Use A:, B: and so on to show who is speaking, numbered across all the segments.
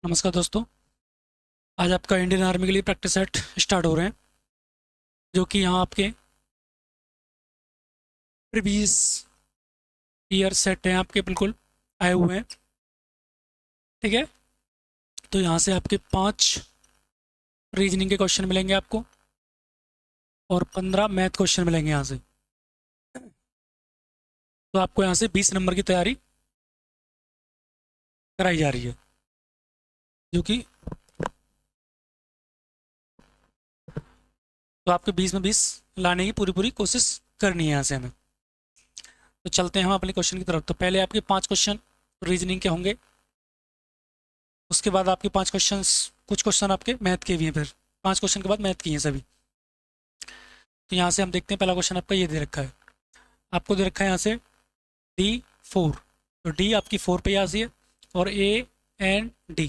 A: नमस्कार दोस्तों। आज आपका इंडियन आर्मी के लिए प्रैक्टिस सेट स्टार्ट हो रहे हैं, जो कि यहाँ आपके प्रीवियस ईयर सेट हैं, आपके बिल्कुल आए हुए हैं। ठीक है, तो यहाँ से आपके 5 रीजनिंग के क्वेश्चन मिलेंगे आपको और 15 मैथ क्वेश्चन मिलेंगे यहाँ से। तो आपको यहाँ से 20 नंबर की तैयारी कराई जा रही है, जो कि तो आपके 20 में 20 लाने की पूरी पूरी कोशिश करनी है यहाँ से हमें। तो चलते हैं हम अपने क्वेश्चन की तरफ। तो पहले आपके 5 क्वेश्चन रीजनिंग के होंगे, उसके बाद आपके 5 क्वेश्चंस, कुछ क्वेश्चन आपके मैथ के भी हैं, फिर 5 क्वेश्चन के बाद मैथ की हैं सभी। तो यहाँ से हम देखते हैं, पहला क्वेश्चन आपका ये दे रखा है, आपको दे रखा है यहाँ से D4। तो D आपकी 4 पे यहाँ से है, और A एंड D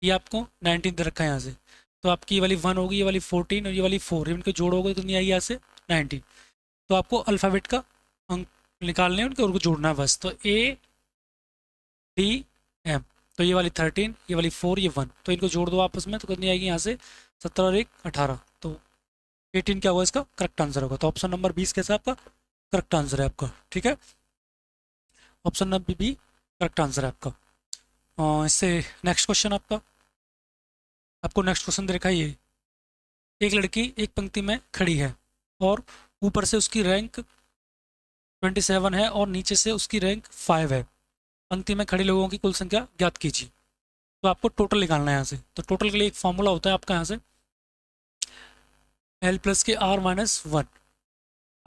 A: ये आपको 19 दे रखा है यहाँ से। तो आपकी ये वाली 1 होगी, ये वाली 14 और ये वाली 4, इनको जोड़ोगे तो नहीं आएगी यहाँ से 19। तो आपको अल्फ़ाबेट का अंक निकालने हैं उनके, उनको जोड़ना है बस। तो ADM, तो ये वाली 13, ये वाली 4, ये 1, तो इनको जोड़ दो आपस में, तो कितनी आएगी यहाँ से 17 और 1 18। तो 18 क्या होगा, इसका करेक्ट आंसर होगा। तो ऑप्शन नंबर 20 कैसा आपका करेक्ट आंसर है आपका। ठीक है, option number B correct answer है आपका। इससे नेक्स्ट क्वेश्चन आपको नेक्स्ट क्वेश्चन दे रखा है ये, एक लड़की एक पंक्ति में खड़ी है और ऊपर से उसकी रैंक 27 है और नीचे से उसकी रैंक 5 है। पंक्ति में खड़े लोगों की कुल संख्या ज्ञात कीजिए। तो आपको टोटल निकालना है यहाँ से। तो टोटल के लिए एक फॉर्मूला होता है आपका यहाँ से, L प्लस के R माइनस 1।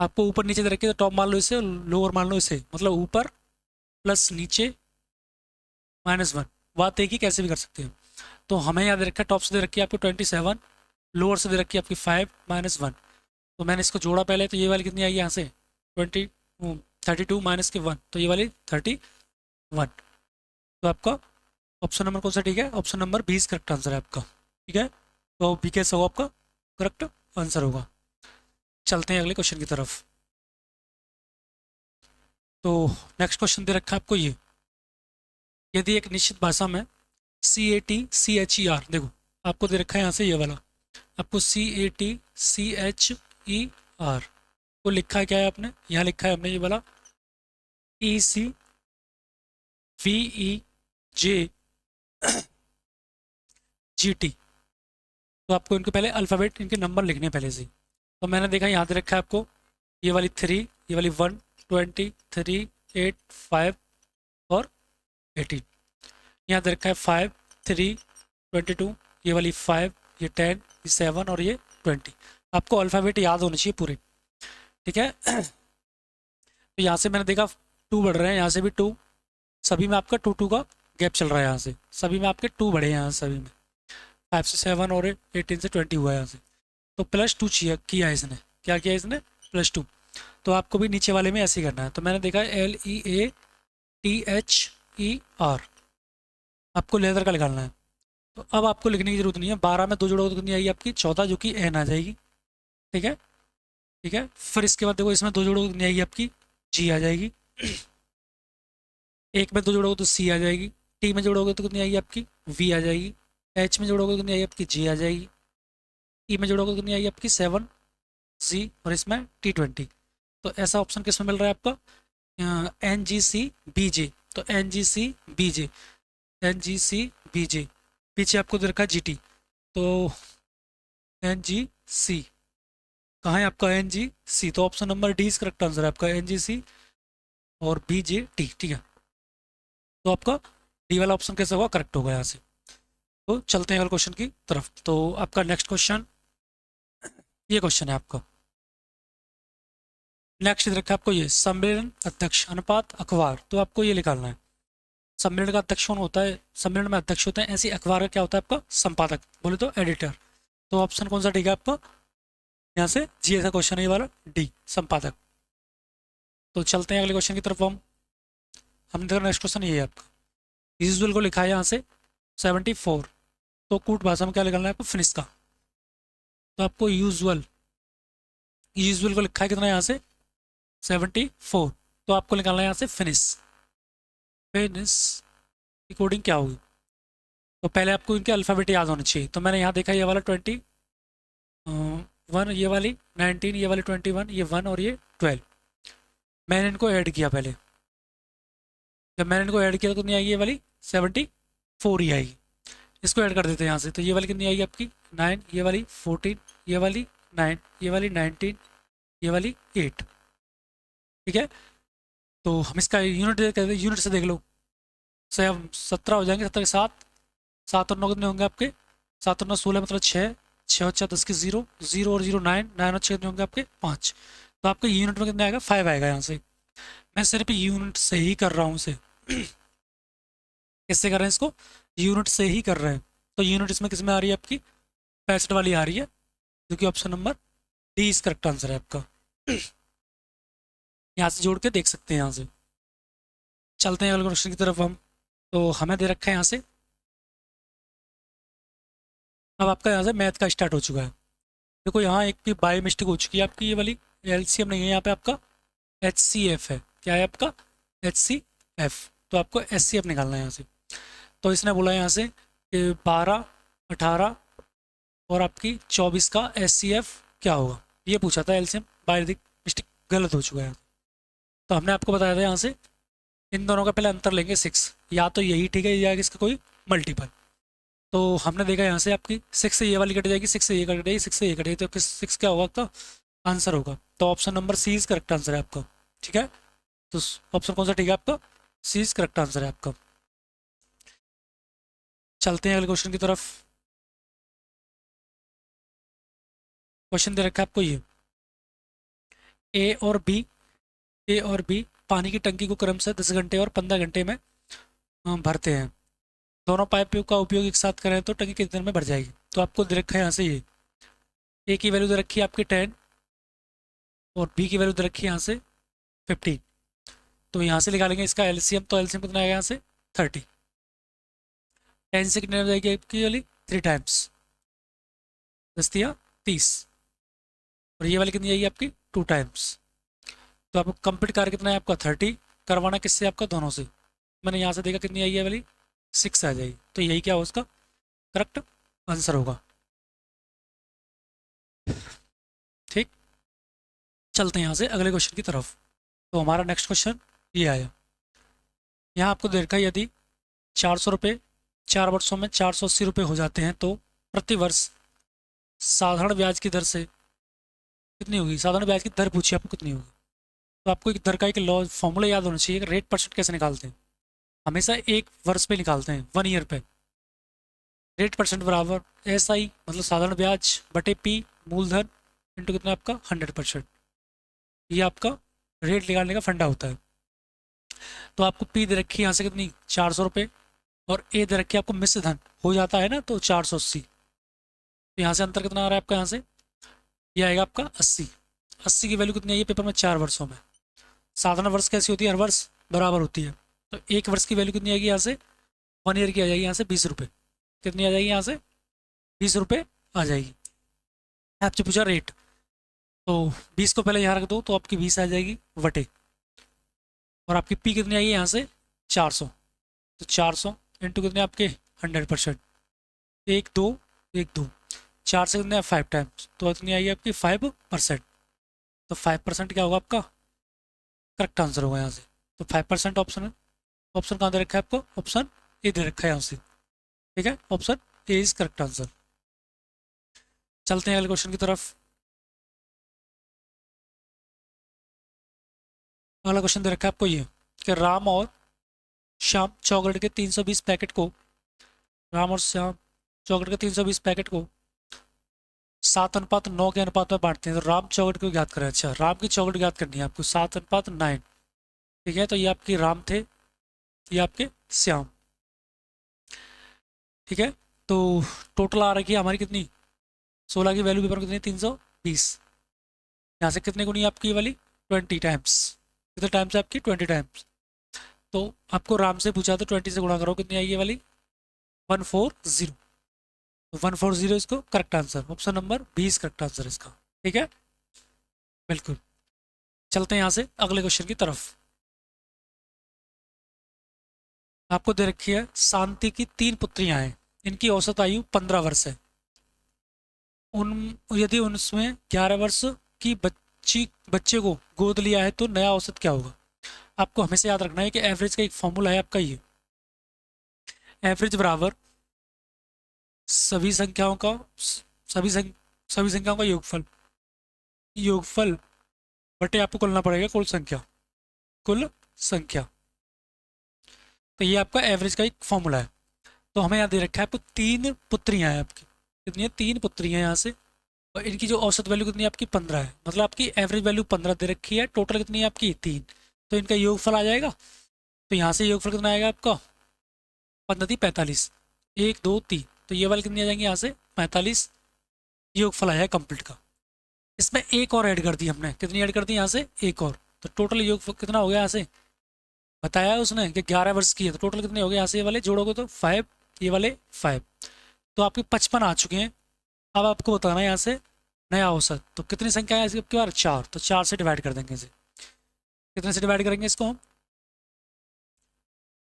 A: आपको ऊपर नीचे दे रखी है, तो टॉप मान लो इसे, लोअर मान लो इसे, मतलब ऊपर प्लस नीचे -1। बात एक ही, कैसे भी कर सकते हैं। तो हमें याद रखा है, टॉप से दे रखी है आपको 27, लोअर से दे रखी है आपकी 5 -1। तो मैंने इसको जोड़ा पहले, तो ये वाली कितनी आई यहाँ से 20 32 माइनस के 1, तो ये वाली 31। तो आपका ऑप्शन नंबर कौन सा ठीक है, ऑप्शन नंबर 20 करेक्ट आंसर है आपका। ठीक है, तो बी कैसा होगा आपका करेक्ट आंसर होगा। चलते हैं अगले क्वेश्चन की तरफ। तो नेक्स्ट क्वेश्चन दे रखा है आपको ये, यदि एक निश्चित भाषा में CATCHER, देखो आपको दे रखा है यहाँ से ये वाला, आपको CATCHER को लिखा है क्या है आपने, यहाँ लिखा है हमने ये वाला ECVEJGT। तो आपको इनके पहले अल्फ़ाबेट, इनके नंबर लिखने हैं पहले से ही। तो मैंने देखा यहाँ दे रखा है आपको ये वाली 3, ये वाली 1 20 3 8 5 और 18। यहाँ दे रखा है 5 3 22, ये वाली 5, ये 10, ये 7 और ये 20। आपको अल्फ़ाबेट याद होने चाहिए पूरे। ठीक है, तो यहाँ से मैंने देखा 2 बढ़ रहे हैं, यहाँ से भी 2, सभी में आपका 2 2 का गैप चल रहा है। यहाँ से सभी में आपके 2 बढ़े हैं, यहाँ सभी में 5 से 7 और 18 से 20 हुआ है यहाँ से। तो +2 किया है इसने, क्या किया है इसने, +2। तो आपको भी नीचे वाले में ऐसे ही करना है। तो मैंने देखा है LEATHER, आपको लेदर का निकालना है। तो अब आपको लिखने की जरूरत नहीं है, 12 में 2 जोड़ोगे तो कितनी आएगी आपकी 14, जो कि एन आ जाएगी। ठीक है, ठीक है, फिर इसके बाद देखो इसमें 2 जोड़ोगे तो कितनी आएगी आपकी जी आ जाएगी। एक में 2 जोड़ोगे तो सी आ जाएगी, टी में जोड़ोगे तो कितनी आएगी आपकी वी आ जाएगी, एच में जोड़ोगे तो कितनी आएगी आपकी जी आ जाएगी, ई में जोड़ोगे तो कितनी आएगी आपकी 7 जी, और इसमें T20। तो ऐसा ऑप्शन किस में मिल रहा है आपका NGC BJ। तो NGC BJ, NGC BJ, पीछे आपको दे रखा है GT। तो NGC कहाँ है आपका NGC, तो ऑप्शन नंबर डी इस करेक्ट आंसर है आपका NGC और BJT। ठीक है, तो आपका डी वाला ऑप्शन कैसा होगा, करेक्ट होगा यहाँ से। तो चलते हैं अगले क्वेश्चन की तरफ। तो आपका नेक्स्ट क्वेश्चन, ये क्वेश्चन है आपका नेक्स्ट रखा है आपको ये, सम्मेलन अध्यक्ष अनुपात अखबार। तो आपको ये निकालना है, सम्मेलन का अध्यक्ष कौन होता है, सम्मेलन में अध्यक्ष होते हैं, ऐसी अखबार का क्या होता है आपका संपादक, बोले तो एडिटर। तो ऑप्शन कौन सा ठीक है आपका, यहाँ से जी ऐसा क्वेश्चन है ये वाला, डी संपादक। तो चलते हैं अगले क्वेश्चन की तरफ। हमने देखा नेक्स्ट क्वेश्चन ये है आपका, यूजुअल को लिखा है यहाँ से 74। तो कूट भाषा में क्या निकालना है आपको, फिनिश का। तो आपको यूजुअल यूजुअल को लिखा है कितना यहाँ से 74, तो आपको निकालना है यहाँ से फिनिश। फिनिश की कोडिंग क्या होगी, तो पहले आपको इनके अल्फ़ाबेट याद होने चाहिए। तो मैंने यहाँ देखा ये वाला 21, ये वाली 19, ये वाली 21, ये 1 और ये 12। मैंने इनको ऐड किया पहले। जब मैंने इनको ऐड किया तो कितनी आएगी, ये वाली 74 ही आएगी। इसको ऐड कर देते हैं यहाँ से। तो ये वाली कितनी आएगी आपकी 9, ये वाली 14, ये वाली 9, ये वाली 19, ये वाली 8। ठीक है, तो हम इसका यूनिट से देख लो। से हम 17 हो जाएंगे, 17 के 7, 7 और 9 कितने होंगे आपके, 7 और 9 16, मतलब 6, 6 और 4 10 के 0, 0 और 0 9, 9 और 6 कितने होंगे आपके 5। तो आपके यूनिट में कितने आएगा 5 आएगा यहाँ से। मैं सिर्फ यूनिट से ही कर रहा हूँ इसे। किससे कर रहे हैं इसको, यूनिट से ही कर रहे हैं। तो यूनिट इसमें किस में आ रही है आपकी 65 वाली आ रही है, जो कि option number D is correct answer है आपका। यहाँ से जोड़ के देख सकते हैं। यहाँ से चलते हैं अगले क्वेश्चन की तरफ हम। तो हमें दे रखा है यहाँ से, अब आपका यहाँ से मैथ का स्टार्ट हो चुका है। देखो यहाँ एक भी बाई मिस्टेक हो चुकी है आपकी, ये वाली एलसीएम नहीं है यहाँ पे, आपका एच सी एफ है। क्या है आपका एच सी एफ। तो आपको एस सी एफ निकालना है यहाँ से। तो इसने बोला यहाँ से कि 12, 18 और आपकी 24 का एस सी एफ क्या होगा, ये पूछा था एलसीएम। बाई मिस्टेक गलत हो चुका है। तो हमने आपको बताया था यहाँ से इन दोनों का पहले अंतर लेंगे 6, या तो यही ठीक है या इसका कोई मल्टीपल। तो हमने देखा यहाँ से आपकी 6 से ये वाली कट जाएगी, 6 से ये कट जाएगी, 6 से ये कट जाएगी, तो किस 6 क्या होगा आपका आंसर होगा। तो option number C is correct answer है आपका। ठीक है, तो ऑप्शन कौन सा ठीक है आपका, सी इज करेक्ट आंसर है आपका। चलते हैं अगले क्वेश्चन की तरफ। क्वेश्चन दे रखा है आपको ये, ए और बी, ए और बी पानी की टंकी को क्रम से 10 घंटे और 15 घंटे में भरते हैं। दोनों पाइप का उपयोग एक साथ करें तो टंकी कितने देर में भर जाएगी। तो आपको दे रखा है यहाँ से ये, ए की वैल्यू दे रखी है आपकी 10 और बी की वैल्यू दे रखी है यहाँ से 15। तो यहाँ से निकालेंगे इसका एलसीएम। तो एलसीएम कितना आएगा यहाँ से 30। 10 से कितने हो जाएगी आपकी वाली 3 टाइम्स, 10 दिया 30, और ये वाली कितनी आएगी आपकी 2 टाइम्स। तो आपको कंप्लीट कार्य कितना है आपका 30, करवाना किससे आपका दोनों से। मैंने यहाँ से देखा कितनी आई है वाली 6 आ जाएगी। तो यही क्या हो उसका करेक्ट आंसर होगा। ठीक, चलते हैं यहाँ से अगले क्वेश्चन की तरफ। तो हमारा नेक्स्ट क्वेश्चन ये आया, यहाँ आपको देखा यदि 400 रुपये 4 वर्षों में 480 रुपये हो जाते हैं तो प्रति वर्ष साधारण ब्याज की दर से कितनी होगी। साधारण ब्याज की दर पूछी आपको कितनी होगी। तो आपको एक दर का एक लॉ फॉर्मूला याद होना चाहिए। रेट परसेंट कैसे निकालते हैं, हमेशा एक वर्ष पे निकालते हैं, 1 ईयर पे। रेट परसेंट बराबर एस आई मतलब साधारण ब्याज बटे पी मूलधन इंटू कितना आपका 100%। ये आपका रेट निकालने का फंडा होता है। तो आपको पी दे रखी है यहाँ से कितनी 400 रुपये, और ए दे रखी है आपको मिश्र धन हो जाता है ना, तो 480। तो यहाँ से अंतर कितना आ रहा है आपका, यहाँ से ये आएगा आपका 80। 80 की वैल्यू कितनी आई है पेपर में 4 वर्षों में। साधारण वर्ष कैसी होती है, हर वर्ष बराबर होती है। तो एक वर्ष की वैल्यू कितनी आएगी यहाँ से 1 ईयर की आ जाएगी यहाँ से 20 रुपये। कितनी आ जाएगी यहाँ से 20 रुपये आ जाएगी। आपसे पूछा रेट, तो 20 को पहले यहाँ रख दो तो आपकी 20 आ जाएगी वटे, और आपकी पी कितनी आएगी यहाँ से 400। तो 400 इंटू कितने आपके 100%, 1 2 1 2, 4 से कितने 5 टाइम्स, तो कितनी आएगी आपकी 5%। तो 5% क्या होगा आपका करेक्ट आंसर होगा यहाँ से। तो 5% ऑप्शन है। ऑप्शन कहाँ दे रखा है आपको, ऑप्शन ए दे रखा है यहाँ से। ठीक है, option A is correct answer. चलते हैं अगले क्वेश्चन की तरफ। अगला क्वेश्चन दे रखा है आपको ये कि राम और श्याम चॉकलेट के 320 पैकेट को, राम और श्याम चॉकलेट के 320 पैकेट को 7:9 के अनुपात में बांटते हैं। तो राम चॉकलेट को ज्ञात करें। अच्छा, राम की चॉकलेट ज्ञात करनी है आपको 7:9। ठीक है, तो ये आपकी राम थे, ये आपके श्याम। ठीक है, तो टोटल आ रखी है हमारी कितनी 16 की वैल्यू पेपर कितनी 320। यहाँ से कितने गुनी आपकी वाली 20 टाइम्स। कितने टाइम्स है आपकी 20 टाइम्स। तो आपको राम से पूछा तो 20 से गुणा करो, कितनी आई ये वाली 140। तो 140 इसको correct answer, option number 20 correct answer इसका। ठीक है, बिल्कुल। चलते हैं यहाँ से अगले क्वेश्चन की तरफ। आपको दे रखी है शांति की 3 पुत्रियां हैं। इनकी औसत आयु 15 वर्ष है, उन यदि उनमें 11 वर्ष की बच्चे को गोद लिया है तो नया औसत क्या होगा। आपको हमेशा याद रखना है कि एवरेज का एक फॉर्मूला है आपका ये, एवरेज बराबर सभी संख्याओं का सभी संख, सभी संख्याओं का योगफल, योगफल बटे आपको करना पड़ेगा कुल संख्या, कुल संख्या। तो ये आपका एवरेज का एक फॉर्मूला है। तो हमें यहाँ दे रखा है आपको 3 पुत्रियां हैं आपकी, कितनी है 3 पुत्रियां यहाँ से, और इनकी जो औसत वैल्यू कितनी है आपकी 15 है, मतलब आपकी एवरेज वैल्यू 15 दे रखी है, टोटल कितनी है आपकी 3। तो इनका योगफल आ जाएगा, तो यहाँ से योगफल कितना आएगा आपका 15×3 = 45, 1 2 3, तो ये वाले कितनी आ जाएंगे यहाँ से 45, योगफल आया है कंप्लीट का। इसमें एक और ऐड कर दी हमने, कितनी ऐड कर दी यहाँ से एक और, तो टोटल योगफल कितना हो गया यहाँ से बताया है उसने कि 11 वर्ष की है, तो टोटल कितने हो गए यहाँ से ये वाले जोड़ोगे तो 5, ये वाले 5, तो आपके 55 आ चुके हैं। अब आपको बताना है यहाँ से नया औसत, तो कितनी संख्या है इसके बार 4, तो 4 से डिवाइड कर देंगे इसे, कितने से डिवाइड करेंगे इसको हम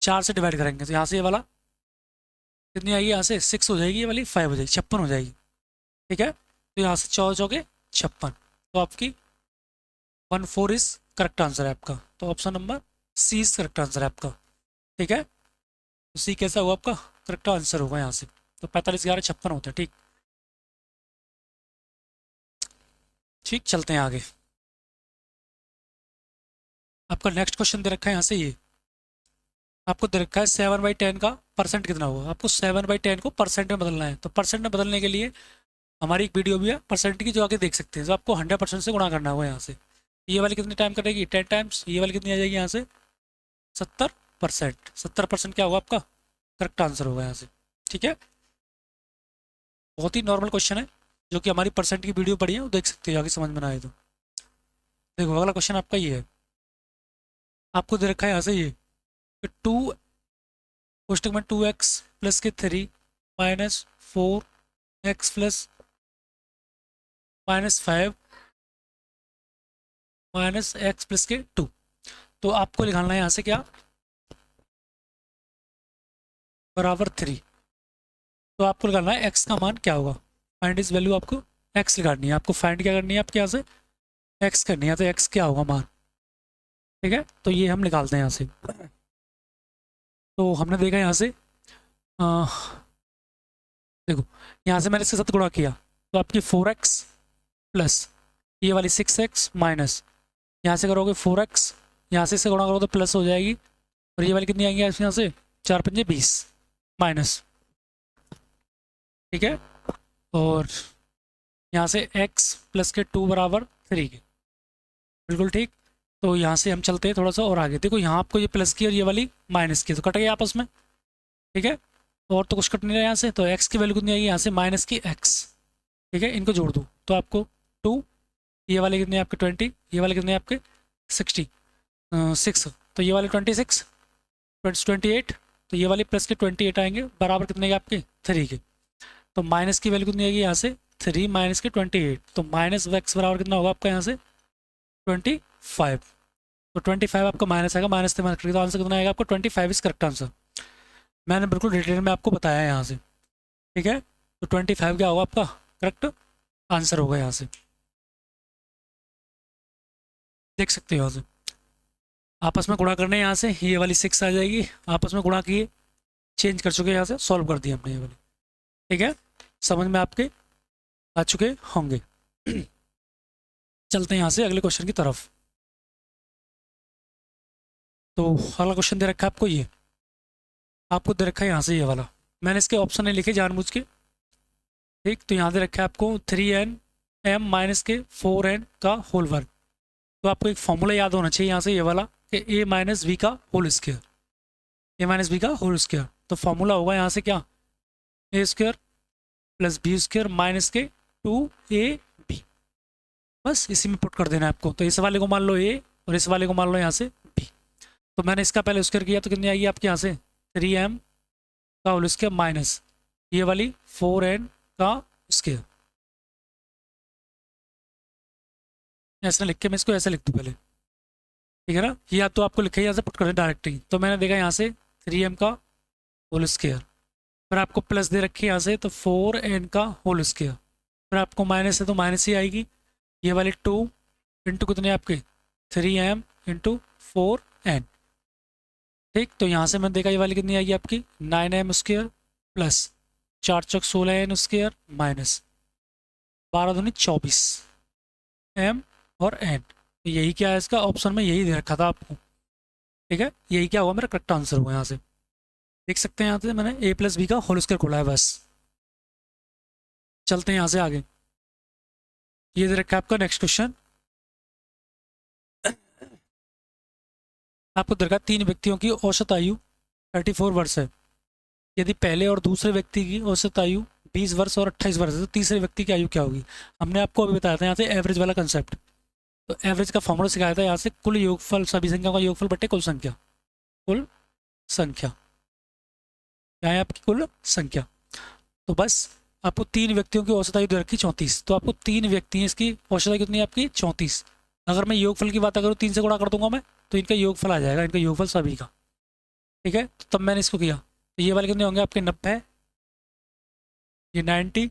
A: 4 से डिवाइड करेंगे, तो यहाँ से ये वाला कितनी आएगी यहाँ से 6 हो जाएगी, ये वाली 5 हो जाएगी, 56 हो जाएगी, ठीक है। तो यहाँ से 4 चौके 56, तो आपकी 14 इज करेक्ट आंसर है आपका, तो option number C is correct answer है आपका, ठीक है। तो सी कैसा हुआ आपका करेक्ट आंसर होगा यहाँ से, तो 45 11 56 होते हैं, ठीक ठीक। चलते हैं आगे, आपका नेक्स्ट क्वेश्चन दे रखा है यहाँ से, ये आपको दे रखा है 7/10 का परसेंट कितना होगा, आपको 7/10 को परसेंट में बदलना है। तो परसेंट में बदलने के लिए हमारी एक वीडियो भी है परसेंट की, जो आगे देख सकते हैं, जो आपको 100% से गुणा करना होगा यहाँ से। ये वाली कितनी टाइम करेगी 10 टाइम्स, ये वाली कितनी आ जाएगी यहाँ से 70%, 70% क्या होगा आपका करेक्ट आंसर होगा यहाँ से, ठीक है। बहुत ही नॉर्मल क्वेश्चन है, जो कि हमारी परसेंट की वीडियो पढ़ी है, वो देख सकते हो आगे समझ में ना आए तो। देखो अगला क्वेश्चन आपका ये है, आपको दे रखा है यहाँ से ये 2 कोष्टक में 2x प्लस के 3 minus 4x plus -5 minus x plus के 2, तो आपको निकालना है यहाँ से क्या बराबर 3। तो आपको निकालना है x का मान क्या होगा, फाइंड इस वैल्यू, आपको x निकालनी है, आपको फाइंड क्या करनी है आपके यहाँ से x करनी है, तो x क्या होगा मान, ठीक है। तो ये हम निकालते हैं यहाँ से, तो हमने देखा यहाँ से देखो यहाँ से मैंने इसके साथ गुणा किया, तो आपकी 4x प्लस ये वाली 6x माइनस यहाँ से करोगे 4x, यहाँ से गुणा करोगे तो प्लस हो जाएगी, और ये वाली कितनी आएंगी यहाँ से 4 पंजे 20 माइनस, ठीक है। और यहाँ से x प्लस के 2 बराबर 3 के, बिल्कुल ठीक। तो यहाँ से हम चलते हैं थोड़ा सा और आगे, देखो यहाँ आपको ये प्लस की और ये वाली माइनस की, तो कट गए आपस में, ठीक है। और तो कुछ कट नहीं रहा यहाँ से, तो x की वैल्यू कितनी आएगी यहाँ से माइनस की x, ठीक है। इनको जोड़ दो तो आपको 2, ये वाले कितने आपके 20, ये वाले कितने आपके 60 6, तो ये वाले 26 28, तो ये वाले प्लस के 28 आएंगे बराबर कितने के आपके 3 के। तो माइनस की वैल्यू कितनी आएगी यहाँ से 3 माइनस के 28, तो माइनस x बराबर कितना होगा आपका यहाँ से 25, तो 25 आपका माइनस आएगा, माइनस से माइनस करेंगे तो आंसर कितना आएगा आपको 25 इज करेक्ट आंसर। मैंने बिल्कुल डिटेल में आपको बताया है यहाँ से, ठीक है। तो 25 क्या होगा आपका करेक्ट आंसर होगा यहाँ से, देख सकते हो यहाँ से। आपस में गुणा करने यहाँ से ये वाली 6 आ जाएगी, आपस में गुणा किए चेंज कर चुके यहाँ से, सॉल्व कर दिया हमने ये वाली, ठीक है। समझ में आपके आ चुके होंगे। चलते हैं यहाँ से अगले क्वेश्चन की तरफ। तो अगला क्वेश्चन दे रखा है आपको ये, आपको दे रखा है यहाँ से ये वाला, मैंने इसके ऑप्शन नहीं लिखे जानबूझ के, ठीक। तो यहाँ दे रखा है आपको 3n m माइनस के 4n का होल वर्ग। तो आपको एक फॉर्मूला याद होना चाहिए यहाँ से ये वाला कि a माइनस वी का whole square, a minus B का होल स्क्वायर। तो फॉर्मूला होगा यहाँ से क्या a square plus B square minus के 2ab, बस इसी में पुट कर देना है आपको। तो इस वाले को मान लो a और इस वाले को मान लो यहाँ से b। तो मैंने इसका पहले स्क्वायर किया तो कितनी आएगी आपके यहाँ से 3m का होल स्क्वायर माइनस ये वाली 4n का स्क्वायर, ऐसा लिख के मैं इसको ऐसे लिख दूँ पहले, ठीक है ना। या तो आपको लिखा यहाँ से पुट कर दें डायरेक्ट ही, तो मैंने देखा यहाँ से 3m का होल स्क्वायर, फिर आपको प्लस दे रखी है यहाँ से, तो 4n का होल स्क्वायर। फिर आपको माइनस है तो माइनस ही आएगी। ये वाली 2 इंटू कितने आपके 3m इंटू 4n। ठीक, तो यहाँ से मैंने देखा ये वाली कितनी आएगी आपकी 9m स्क्वायर प्लस 4 चौक 16n स्क्वायर माइनस 12 दूनी 24 m और n। तो यही क्या है इसका ऑप्शन में यही दे रखा था आपको। ठीक है, यही क्या हुआ मेरा करेक्ट आंसर हुआ। यहाँ से देख सकते हैं, यहाँ से मैंने a प्लस बी का होल स्क्वायर खोला है बस। चलते हैं यहाँ से आगे। ये दे रखा है आपका नेक्स्ट क्वेश्चन। आपको दे रखा है 3 व्यक्तियों की औसत आयु 34 वर्ष है। यदि पहले और दूसरे व्यक्ति की औसत आयु 20 वर्ष और 28 वर्ष है तो तीसरे व्यक्ति की आयु क्या होगी। हमने आपको अभी बताया था यहाँ से एवरेज वाला कंसेप्ट। तो एवरेज का फॉर्मूला सिखाया था यहाँ से, कुल योगफल सभी संख्याओं का योगफल बटे कुल संख्या। कुल संख्या क्या है आपकी कुल संख्या। तो बस आपको 3 व्यक्तियों की औसत आयु दे रखी 34। तो आपको 3 व्यक्ति हैं, इसकी औसत आयु कितनी है आपकी 34। अगर मैं योगफल की बात करूँ 3 से गुणा कर दूंगा मैं, तो इनका योगफल आ जाएगा, इनका योगफल सभी का। ठीक है, तो तब मैंने इसको किया तो ये वाले कितने होंगे आपके 90, ये 90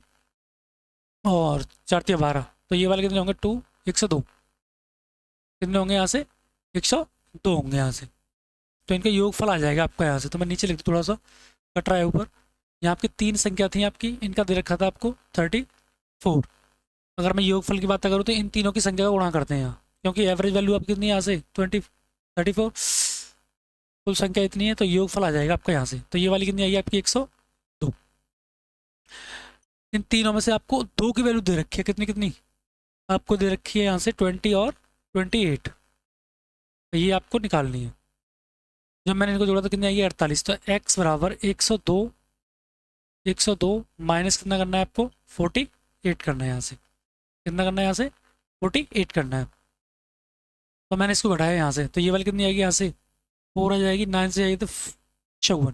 A: और 4 या 12। तो ये वाले कितने होंगे 2 102। कितने होंगे यहाँ से 102 होंगे यहाँ से। तो इनका योगफल आ जाएगा आपका यहाँ से। तो मैं नीचे लिख दूँ, थोड़ा सा कट रहा है ऊपर। यहाँ आपकी 3 संख्या थी आपकी, इनका दे रखा था आपको 34। अगर मैं योगफल की बात करूँ तो इन तीनों की संख्या का गुणा करते हैं यहाँ, क्योंकि एवरेज वैल्यू आपकी कितनी है यहाँ से 34, कुल संख्या इतनी है तो योगफल आ जाएगा आपका यहाँ से। तो ये वाली कितनी आएगी आपकी 102। इन तीनों में से आपको 2 की वैल्यू दे रखी है, कितनी कितनी आपको दे रखी है यहाँ से 20 और 28। तो ये आपको निकालनी है। जब मैंने इनको जोड़ा तो कितनी आएगी 48। तो x बराबर 102 माइनस कितना करना है आपको 48 करना है यहाँ से। कितना करना है यहाँ से 48 करना है। तो मैंने इसको घटाया यहाँ से, तो ये वाली कितनी आएगी यहाँ से 4 आ जाएगी, 9 से आएगी तो 54।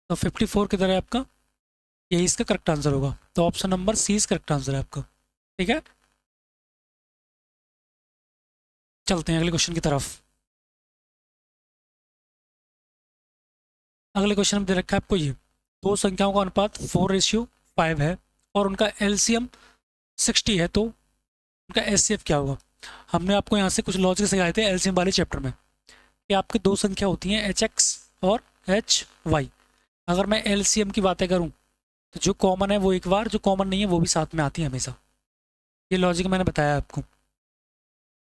A: तो 54 किधर है आपका, यही इसका करेक्ट आंसर होगा। तो ऑप्शन नंबर सी इस करेक्ट आंसर है आपका। ठीक है, चलते हैं अगले क्वेश्चन की तरफ। अगले क्वेश्चन में दे रखा है आपको ये 2 संख्याओं का अनुपात 4:5 है और उनका एलसीएम 60 है, तो उनका एचसीएफ क्या होगा। हमने आपको यहाँ से कुछ लॉजिक सिखाए थे एलसीएम वाले चैप्टर में कि आपकी 2 संख्या होती हैं HX और HY। अगर मैं एलसीएम की बातें करूँ तो जो कॉमन है वो एक बार, जो कॉमन नहीं है वो भी साथ में आती है हमेशा। ये लॉजिक मैंने बताया आपको।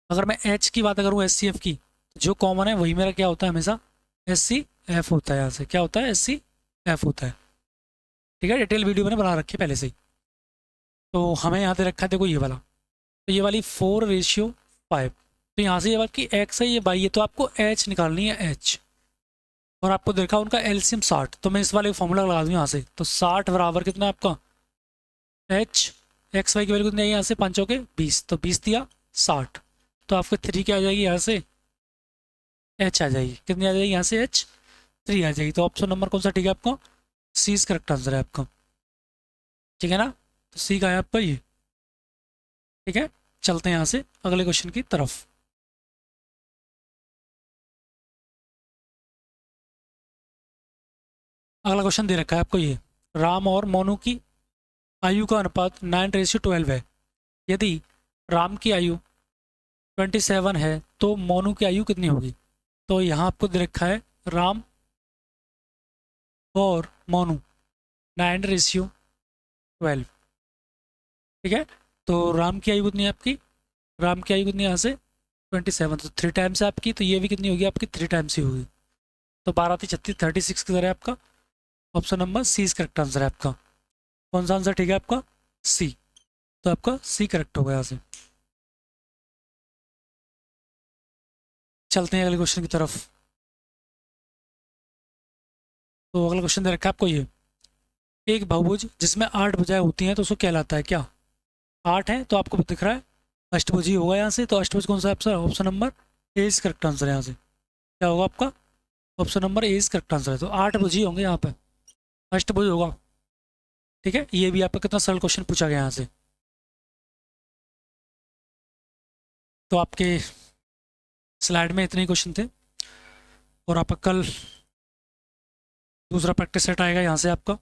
A: अगर मैं H की बात करूँ HCF की, तो जो कॉमन है वही मेरा क्या होता है हमेशा HCF होता है। यहाँ से क्या होता है HCF होता है। ठीक है, डिटेल वीडियो मैंने बना रखी है पहले से ही। तो हमें यहाँ पे रखा है देखो ये वाला, तो ये वाली 4:5। तो यहाँ से ये बात की x है, ये y है, तो आपको h निकालनी है h। और आपको देखा उनका एलसीएम 60। तो मैं इस वाले फॉर्मूला लगा दूँ यहाँ से, तो 60 बराबर कितना है आपका h, एक्स वाई की वैल्यू कितनी आई यहाँ से 5 चौके 20, तो 20 दिया 60। तो आपको 3 क्या आ जाएगी यहाँ से h आ जाएगी। कितनी आ जाएगी यहाँ से h 3 आ जाएगी। तो ऑप्शन नंबर कौन सा ठीक है आपका, सी इज करेक्ट आंसर है आपका। ठीक है ना, तो सी का है आपका ये। ठीक है, चलते हैं यहाँ से अगले क्वेश्चन की तरफ। अगला क्वेश्चन दे रखा है आपको ये, राम और मोनू की आयु का अनुपात 9:12 है। यदि राम की आयु 27 है तो मोनू की आयु कितनी होगी। तो यहाँ आपको दे रखा है राम और मोनू 9:12। ठीक है, तो राम की आयु कितनी है आपकी, राम की आयु कितनी है यहाँ से 27, तो 3 टाइम्स है आपकी, तो ये भी कितनी होगी आपकी 3 टाइम्स ही होगी। तो 12 3 36 36 किधर है आपका, option number C is correct answer है आपका। कौन सा आंसर ठीक है आपका सी। तो आपका सी करेक्ट होगा यहाँ से। चलते हैं अगले क्वेश्चन की तरफ। तो अगला क्वेश्चन दे रखा है आपको ये, एक बहुभुज जिसमें 8 भुजाएं होती हैं तो उसको कहलाता है क्या। 8 है तो आपको दिख रहा है अष्टभुज ही होगा यहाँ से। तो अष्टभुज कौन सा है, option number A is correct answer है यहाँ से। क्या होगा आपका, option number A is correct answer है। तो 8 भुज ही होंगे यहाँ पे, अष्टभुज होगा। ठीक है, ये भी आपका कितना सरल क्वेश्चन पूछा गया यहाँ से। तो आपके स्लाइड में इतने ही क्वेश्चन थे और आपका कल दूसरा प्रैक्टिस सेट आएगा यहाँ से आपका।